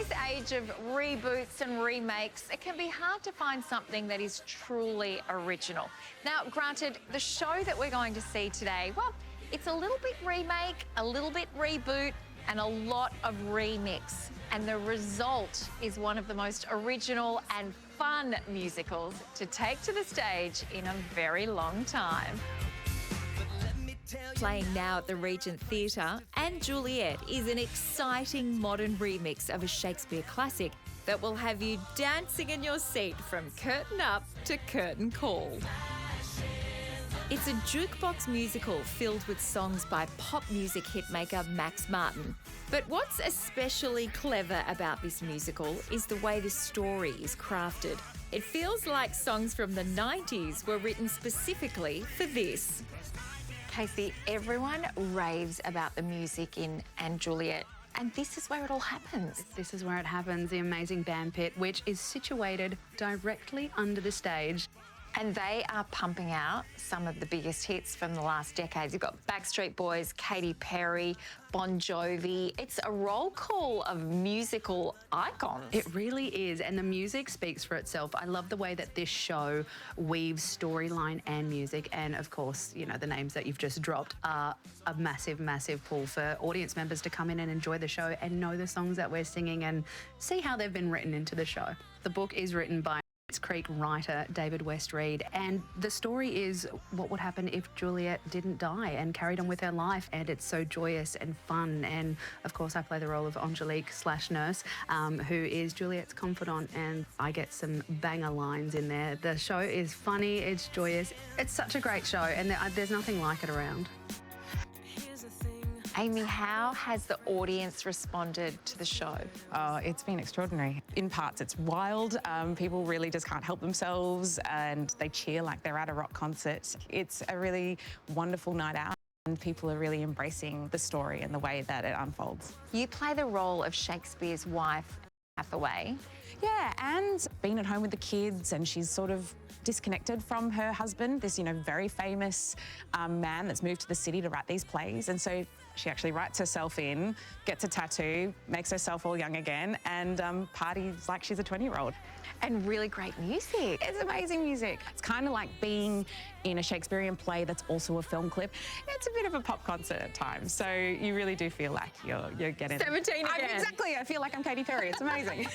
this age of reboots and remakes, it can be hard to find something that is truly original. Now, granted, the show that we're going to see today, well, it's a little bit remake, a little bit reboot, and a lot of remix. And the result is one of the most original and fun musicals to take to the stage in a very long time. Playing now at the Regent Theatre, and Juliet is an exciting modern remix of a Shakespeare classic that will have you dancing in your seat from curtain up to curtain call. It's a jukebox musical filled with songs by pop music hitmaker Max Martin. But what's especially clever about this musical is the way the story is crafted. It feels like songs from the 90s were written specifically for this. Casey, everyone raves about the music in And Juliet, and this is where it all happens. This is where it happens, the amazing band pit, which is situated directly under the stage. And they are pumping out some of the biggest hits from the last decades. You've got Backstreet Boys, Katy Perry, Bon Jovi. It's a roll call of musical icons. It really is, and the music speaks for itself. I love the way that this show weaves storyline and music, and of course, you know, the names that you've just dropped are a massive, massive pull for audience members to come in and enjoy the show and know the songs that we're singing and see how they've been written into the show. The book is written by Creek writer David West Reed, and the story is what would happen if Juliet didn't die and carried on with her life, and it's so joyous and fun. And of course I play the role of Angelique/nurse, who is Juliet's confidant, and I get some banger lines in there. The show is funny, it's joyous, it's such a great show, and there's nothing like it around. Amy, how has the audience responded to the show? Oh, it's been extraordinary. In parts, it's wild. People really just can't help themselves, and they cheer like they're at a rock concert. It's a really wonderful night out, and people are really embracing the story and the way that it unfolds. You play the role of Shakespeare's wife, Hathaway. Yeah, and being at home with the kids, and she's sort of disconnected from her husband, this, you know, very famous man that's moved to the city to write these plays. And so she actually writes herself in, gets a tattoo, makes herself all young again, and parties like she's a 20-year-old. And really great music. It's amazing music. It's kind of like being in a Shakespearean play that's also a film clip. It's a bit of a pop concert at times, so you really do feel like you're getting 17 again. Exactly, I feel like I'm Katy Perry. It's amazing.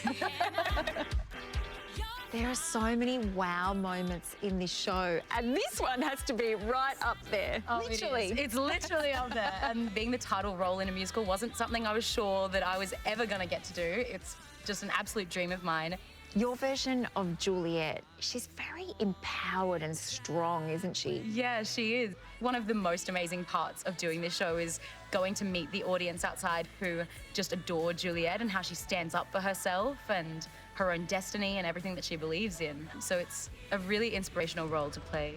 There are so many wow moments in this show, and this one has to be right up there. Oh, literally. It's literally up there. And being the title role in a musical wasn't something I was sure that I was ever going to get to do. It's just an absolute dream of mine. Your version of Juliet, she's very empowered and strong, isn't she? Yeah, she is. One of the most amazing parts of doing this show is going to meet the audience outside who just adore Juliet and how she stands up for herself and her own destiny and everything that she believes in. So it's a really inspirational role to play.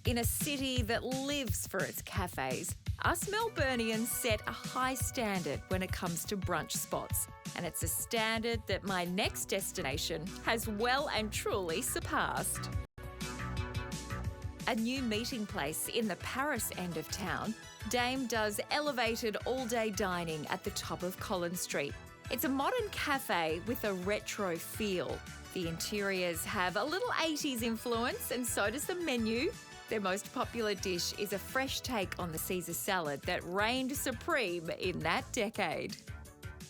In a city that lives for its cafes, us Melburnians set a high standard when it comes to brunch spots. And it's a standard that my next destination has well and truly surpassed. A new meeting place in the Paris end of town, Dame does elevated all-day dining at the top of Collins Street. It's a modern cafe with a retro feel. The interiors have a little 80s influence, and so does the menu. Their most popular dish is a fresh take on the Caesar salad that reigned supreme in that decade.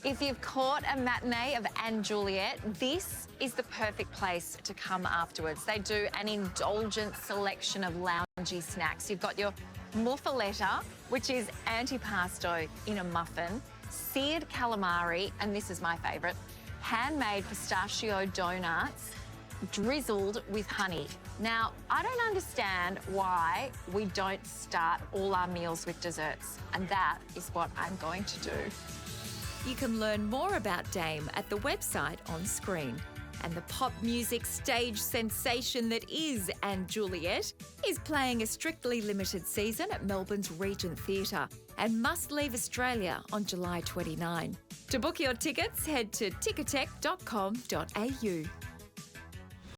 If you've caught a matinee of And Juliet, this is the perfect place to come afterwards. They do an indulgent selection of loungy snacks. You've got your muffaletta, which is antipasto in a muffin, seared calamari, and this is my favourite, handmade pistachio donuts drizzled with honey. Now, I don't understand why we don't start all our meals with desserts, and that is what I'm going to do. You can learn more about Dame at the website on screen. And the pop music stage sensation that is And Juliet is playing a strictly limited season at Melbourne's Regent Theatre and must leave Australia on July 29. To book your tickets, head to ticketek.com.au.